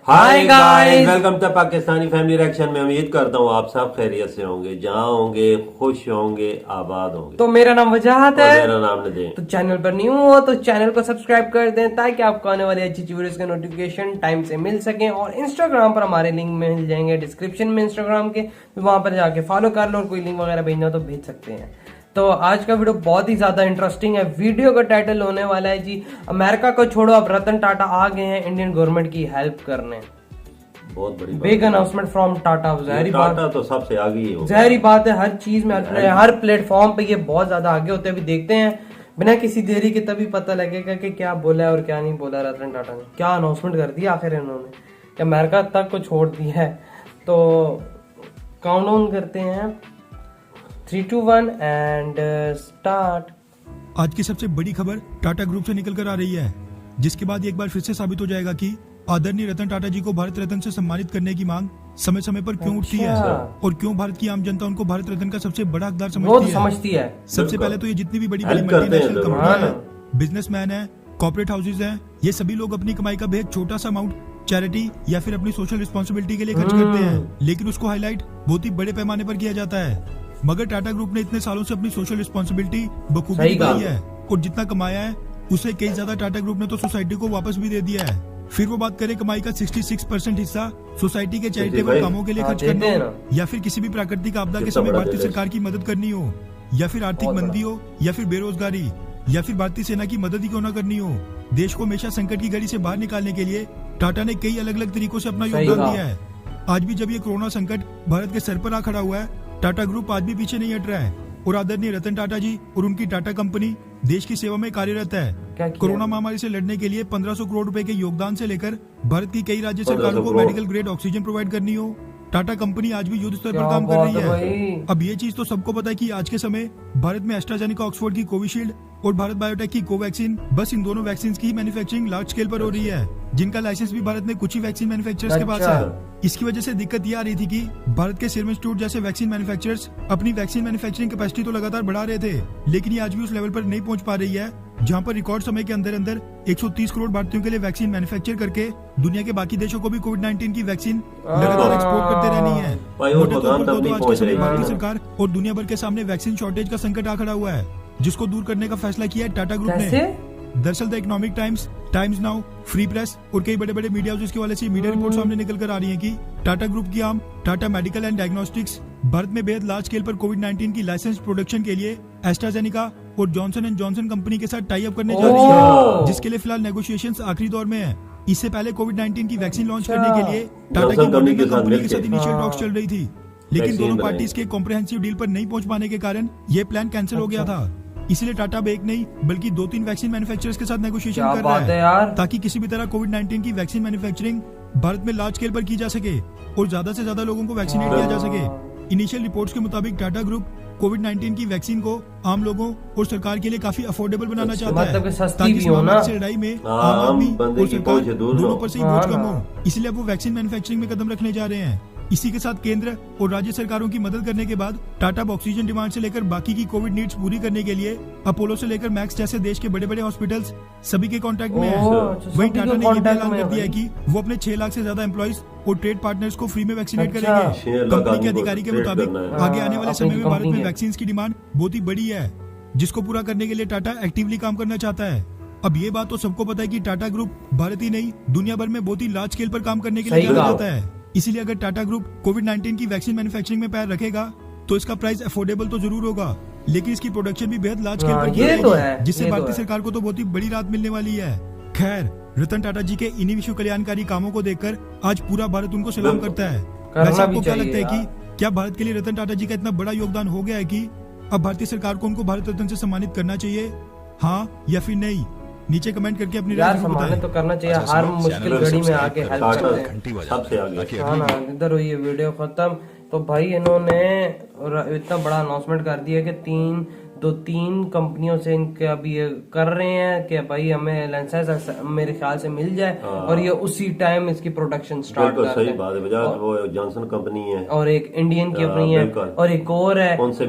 Hi guys, welcome to Pakistani family reaction में। उम्मीद करता हूँ आप सब खैरियत से होंगे, जहाँ होंगे खुश होंगे, आबाद होंगे। तो मेरा नाम वजाहत है, मेरा नाम नदीम। तो चैनल पर न्यू हो तो चैनल को सब्सक्राइब कर दें ताकि आपको आने वाली अच्छी वीडियोस के नोटिफिकेशन टाइम से मिल सके। और इंस्टाग्राम पर हमारे लिंक मिल जाएंगे डिस्क्रिप्शन में इंस्टाग्राम के, तो वहां पर जाके फॉलो कर लो और कोई लिंक वगैरह भेजना हो तो भेज सकते हैं। तो आज का वीडियो बहुत ही ज्यादा इंटरेस्टिंग है। वीडियो का टाइटल होने वाला है जी, अमेरिका को छोड़ो अब रतन टाटा आ गए हैं इंडियन गवर्नमेंट की हेल्प करने। बहुत बड़ी बिग अनाउंसमेंट फ्रॉम टाटा। जहरी बात, टाटा तो सबसे आगे ही होगा। जहरी बात है, हर चीज में हर प्लेटफॉर्म पे ये बहुत ज्यादा आगे होते हैं। अभी देखते हैं बिना किसी देरी के, तभी पता लगेगा कि क्या बोला है और क्या नहीं बोला रतन टाटा ने। क्या अनाउंसमेंट कर दिया आखिर इन्होंने कि अमेरिका तक को छोड़ दिया है। तो काउंटडाउन करते हैं 3, 2, 1 एंड स्टार्ट। आज की सबसे बड़ी खबर टाटा ग्रुप से निकल कर आ रही है, जिसके बाद एक बार फिर से साबित हो जाएगा कि आदरणीय रतन टाटा जी को भारत रत्न से सम्मानित करने की मांग समय समय पर क्यों उठती है और क्यों भारत की आम जनता उनको भारत रत्न का सबसे बड़ा हकदार समझती है। सबसे पहले तो ये जितनी भी बड़ी बड़ी मल्टीनेशनल कंपनियां हैं, बिजनेसमैन है, कॉर्पोरेट हाउसेज हैं, ये सभी लोग अपनी कमाई का बेहद छोटा सा अमाउंट चैरिटी या फिर अपनी सोशल रिस्पॉन्सिबिलिटी के लिए खर्च करते हैं, लेकिन उसको हाईलाइट बहुत ही बड़े पैमाने पर किया जाता है। मगर टाटा ग्रुप ने इतने सालों से अपनी सोशल रिस्पॉन्सिबिलिटी बखूबी निभाई है और जितना कमाया है उससे कई ज्यादा टाटा ग्रुप ने तो सोसाइटी को वापस भी दे दिया है। फिर वो बात करें कमाई का 66% हिस्सा सोसाइटी के चैरिटेबल कामों के लिए खर्च करना हो, या फिर किसी भी प्राकृतिक आपदा के समय भारतीय सरकार की मदद करनी हो, या फिर आर्थिक मंदी हो, या फिर बेरोजगारी, या फिर भारतीय सेना की मदद ही क्यों न करनी हो, देश को हमेशा संकट की घड़ी से बाहर निकालने के लिए टाटा ने कई अलग अलग तरीकों से अपना योगदान दिया है। आज भी जब ये कोरोना संकट भारत के सर पर आ खड़ा हुआ है, टाटा ग्रुप आज भी पीछे नहीं हट रहा है और आदरणीय रतन टाटा जी और उनकी टाटा कंपनी देश की सेवा में कार्यरत है। कोरोना महामारी से लड़ने के लिए 1500 करोड़ रुपए के योगदान से लेकर भारत की कई राज्य सरकारों को मेडिकल ग्रेड ऑक्सीजन प्रोवाइड करनी हो, टाटा कंपनी आज भी युद्ध स्तर पर काम कर रही है। अब ये चीज तो सबको पता है कि आज के समय भारत में एस्ट्राजेनेका ऑक्सफोर्ड की कोविशील्ड और भारत बायोटेक की कोवैक्सीन, बस इन दोनों वैक्सीन की मैन्युफैक्चरिंग लार्ज स्केल पर हो रही है, जिनका लाइसेंस भी भारत में कुछ ही वैक्सीन मैन्युफैक्चरर्स के पास है। इसकी वजह से दिक्कत ये आ रही थी कि भारत के सीरम इंस्टीट्यूट जैसे वैक्सीन मैन्युफैक्चरर्स अपनी वैक्सीन मैन्युफैक्चरिंग कैपेसिटी तो लगातार बढ़ा रहे थे, लेकिन ये आज भी उस लेवल पर नहीं पहुंच पा रही है जहां पर रिकॉर्ड समय के अंदर अंदर 130 करोड़ भारतीयों के लिए वैक्सीन मैन्युफैक्चर करके दुनिया के बाकी देशों को भी कोविड-19 की वैक्सीन लगातार एक्सपोर्ट करते रहनी है। मोटे तौर पर तो आज के समय भारतीय सरकार और दुनिया भर के सामने वैक्सीन शॉर्टेज का संकट आ खड़ा हुआ है, जिसको दूर करने का फैसला किया है टाटा ग्रुप ने। दरअसल the economic times, times now, free press और कई बड़े बड़े मीडिया हाउसेस के वाले से मीडिया रिपोर्ट सामने निकल कर आ रही है कि टाटा ग्रुप की arm Tata medical and diagnostics Bharat में बेहद लार्ज स्केल पर कोविड-19 की लाइसेंस प्रोडक्शन के लिए एस्ट्राजेनेका और जॉनसन एंड जॉनसन कंपनी के साथ टाई अप करने जा रही है, जिसके लिए फिलहाल नेगोशिएशंस आखिरी दौर में है। इससे पहले कोविड-19 की वैक्सीन लॉन्च करने के लिए टाटा की कंपनी के साथ इनिशियल टॉक्स चल रही थी, लेकिन दोनों पार्टीज के कॉम्प्रिहेंसिव डील पर नहीं पहुंच पाने के कारण ये प्लान कैंसिल हो गया था। इसलिए टाटा अब एक नहीं बल्कि 2-3 वैक्सीन मैन्युफैक्चरर्स के साथ नेगोशिएशन कर रहा है ताकि किसी भी तरह कोविड-19 की वैक्सीन मैन्युफैक्चरिंग भारत में लार्ज स्केल पर की जा सके और ज्यादा से ज्यादा लोगों को वैक्सीनेट किया जा सके। इनिशियल रिपोर्ट्स के मुताबिक टाटा ग्रुप कोविड-19 की वैक्सीन को आम लोगों और सरकार के लिए काफी अफोर्डेबल बनाना चाहता है ताकि इस महामारी से लड़ाई में आम आदमी और सरकार दोनों पर से ही बोझ कम हो। इसलिए वो वैक्सीन मैन्युफैक्चरिंग में कदम रखने जा रहे हैं। इसी के साथ केंद्र और राज्य सरकारों की मदद करने के बाद टाटा ऑक्सीजन डिमांड से लेकर बाकी की कोविड नीड्स पूरी करने के लिए अपोलो से लेकर मैक्स जैसे देश के बड़े बड़े हॉस्पिटल्स सभी के कांटेक्ट में है। वहीं टाटा ने ये भी ऐलान कर दिया है कि वो अपने 6 लाख से ज्यादा एम्प्लॉइज और ट्रेड पार्टनर्स को फ्री में वैक्सीनेट करेंगे। कंपनी के अधिकारी के मुताबिक आगे आने वाले समय में भारत में वैक्सीन की डिमांड बहुत ही बड़ी है, जिसको पूरा करने के लिए टाटा एक्टिवली काम करना चाहता है। अब ये बात तो सबको पता है कि टाटा ग्रुप भारत ही नहीं दुनिया भर में बहुत ही लार्ज स्केल पर काम करने के लिए जाना जाता है। इसीलिए अगर टाटा ग्रुप कोविड-19 की वैक्सीन मैन्युफैक्चरिंग में पैर रखेगा तो इसका प्राइस अफोर्डेबल तो जरूर होगा, लेकिन इसकी प्रोडक्शन भी बेहद लार्ज स्केल पर होगी, जिससे भारतीय सरकार को तो बहुत ही बड़ी राहत मिलने वाली है। खैर, रतन टाटा जी के इन्हीं विश्व कल्याणकारी कामों को देखकर आज पूरा भारत उनको सलाम करता है। वैसे आपको क्या लगता है कि क्या भारत के लिए रतन टाटा जी का इतना बड़ा योगदान हो गया है कि अब भारतीय सरकार को उनको भारत रत्न से सम्मानित करना चाहिए, हाँ या फिर नहीं? नीचे कमेंट करके अपनी राय सम्मानित तो करना चाहिए। हर मुश्किल घड़ी में आके हेल्प करते हैं, सबसे आगे। हाँ ना, इधर हुई है वीडियो खत्म। तो भाई इन्होंने इतना बड़ा अनाउंसमेंट कर दिया कि 3 कंपनियों से इनके अभी ये कर रहे हैं कि भाई हमें लाइसेंस मेरे ख्याल से मिल जाए और ये उसी टाइम इसकी प्रोडक्शन स्टार्ट कर सही बात है। वो जॉनसन कंपनी है और एक इंडियन की अपनी है और एक और है, उनसे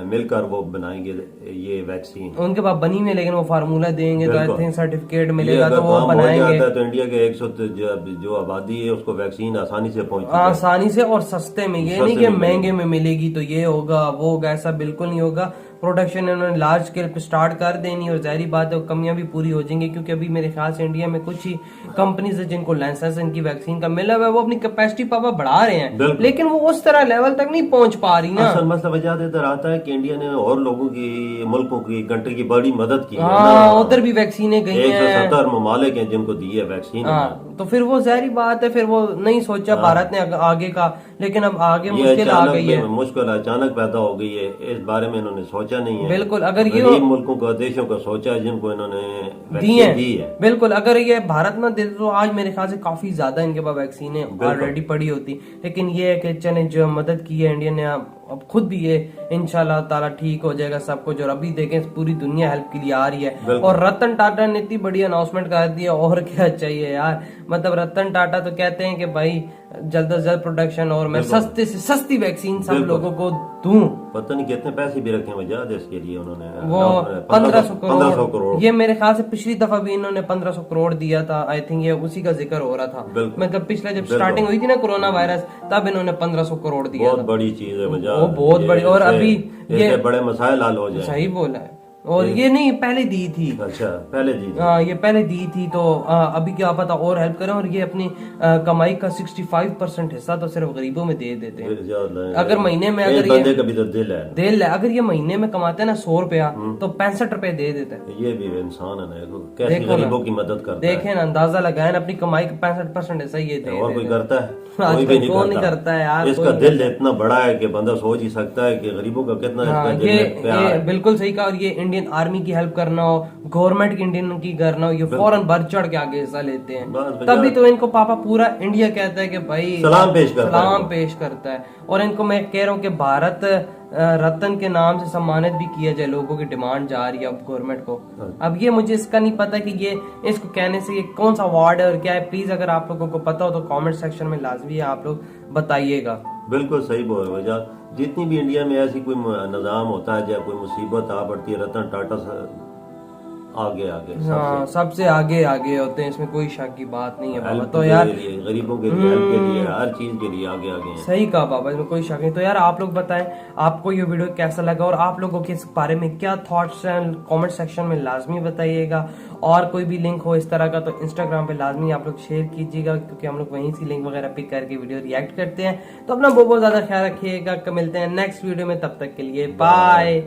मिलकर वो बनाएंगे ये वैक्सीन। उनके पास बनी में, लेकिन वो फार्मूला देंगे तो आई थिंक सर्टिफिकेट मिलेगा ये तो वो काम हो बनाएंगे। जाता है तो इंडिया के 100 जो आबादी है उसको वैक्सीन आसानी से पहुंचती है। आसानी से और सस्ते में, ये नहीं कि महंगे में मिलेगी तो ये होगा वो होगा, ऐसा बिल्कुल नहीं होगा। प्रोडक्शन इन्होंने लार्ज स्केल पे स्टार्ट कर देनी और जाहिर बात है कमियां भी पूरी हो जाएंगी, क्योंकि अभी मेरे ख्याल से इंडिया में कुछ ही कंपनीज है जिनको लाइसेंस इनकी वैक्सीन का मिला हुआ है, वो अपनी कैपेसिटी पापा बढ़ा रहे हैं, लेकिन वो उस तरह लेवल तक नहीं पहुंच पा रही ना। असल मसला वजह इधर आता है कि इंडिया ने और लोगों की, मुल्कों की, कंट्री की बड़ी मदद की है। हाँ, उधर भी वैक्सीनें गई हैं। 170 ममालिक हैं जिनको दी है वैक्सीन। हाँ, तो फिर वो जाहिर बात है, फिर वो नहीं सोचा भारत ने आगे का, लेकिन अब आगे मुश्किल आ गई है। मुश्किल अचानक पैदा हो गई है, इस बारे में इन्होंने सोचा नहीं है। बिल्कुल, अगर ये गरीब मुल्कों को, देशों को सोचा है जिनको इन्होंने वैक्सीन दी है। बिल्कुल, अगर ये भारत में दे तो आज मेरे ख्याल से काफी ज्यादा इनके पास वैक्सीन ऑलरेडी पड़ी होती, लेकिन ये है कि चले जो मदद की है इंडिया ने, अब खुद भी ये इंशाल्लाह ताला ठीक हो जाएगा सब कुछ। और अभी देखें पूरी दुनिया हेल्प के लिए आ रही है, और रतन टाटा ने इतनी बड़ी अनाउंसमेंट कर दी है, और क्या चाहिए यार। मतलब रतन टाटा तो कहते हैं कि भाई जल्द से जल्द प्रोडक्शन और मैं सस्ते से सस्ती वैक्सीन सब लोगों को दूं। पता नहीं कितने पैसे भी रखे वजह इसके लिए उन्होंने, वो 1500 करोड़। ये मेरे ख्याल से पिछली दफा भी इन्होंने 1500 करोड़ दिया था, आई थिंक ये उसी का जिक्र हो रहा था। मतलब पिछले जब स्टार्टिंग हुई थी ना कोरोना वायरस, तब इन्होंने 1500 करोड़ दिया। बहुत बड़ी चीज है वजह, वो बहुत बड़ी। और अभी ये बड़े मसाइल हल हो जाए। सही बोला है। और ये नहीं पहले दी थी। अच्छा, पहले दी थी। ये पहले दी थी तो अभी क्या पता और हेल्प करें। और ये अपनी कमाई का 65% हिस्सा तो सिर्फ गरीबों में दे देते हैं। अगर महीने में, अगर बंदे का भी तो दिल है, अगर ये महीने में कमाते हैं ना 100 रुपया, तो 65 रुपए दे देते हैं। ये भी इंसान है ना, कैसे गरीबों की मदद करता है। देखें ना, अंदाजा लगाए ना, अपनी कमाई का 65% हिस्सा ये दे। और कोई करता है? कोई भी नहीं करता है यार। इसका दिल इतना बड़ा है कि बंदा सोच ही सकता है कि गरीबों का कितना इसका दिल है, प्यार है। बिल्कुल सही कहा। और ये इंडियन आर्मी की हेल्प करना हो, गवर्नमेंट की इंडियन की करना हो, ये फौरन बढ़ चढ़ के आगे हिस्सा लेते हैं। तभी तो इनको पापा पूरा इंडिया कहता है कि भाई सलाम पेश करता है। और इनको मैं कह रहा हूँ कि भारत रत्न के नाम से सम्मानित भी किया जाए, लोगों की डिमांड जा रही है अब गवर्नमेंट को। अब ये मुझे इसका नहीं पता कि ये इसको कहने से ये कौन सा अवार्ड है और क्या है। प्लीज अगर आप लोगों को पता हो तो कमेंट सेक्शन में लाजमी है आप लोग बताइएगा। बिल्कुल सही बोल रहे हो। जितनी भी इंडिया में ऐसी कोई निजाम होता है या कोई मुसीबत आ पड़ती है, रतन टाटा आगे हाँ, सबसे आगे होते हैं, इसमें कोई शक की बात नहीं है बाबा। तो यार गरीबों के लिए, हेल्प के लिए, हर चीज के लिए आगे हैं। सही कहा बाबा, इसमें कोई शक नहीं। तो यार आप लोग बताएं आपको ये वीडियो कैसा लगा और आप लोगों के इस बारे में क्या थॉट्स हैं, कमेंट सेक्शन में लाजमी बताइएगा। और कोई भी लिंक हो इस तरह का तो इंस्टाग्राम पे लाजमी आप लोग शेयर कीजिएगा, क्योंकि हम लोग वहीं से लिंक वगैरह पिक करके वीडियो रिएक्ट करते हैं। तो अपना बहुत ज्यादा ख्याल रखिएगा। मिलते हैं नेक्स्ट वीडियो में, तब तक के लिए बाय।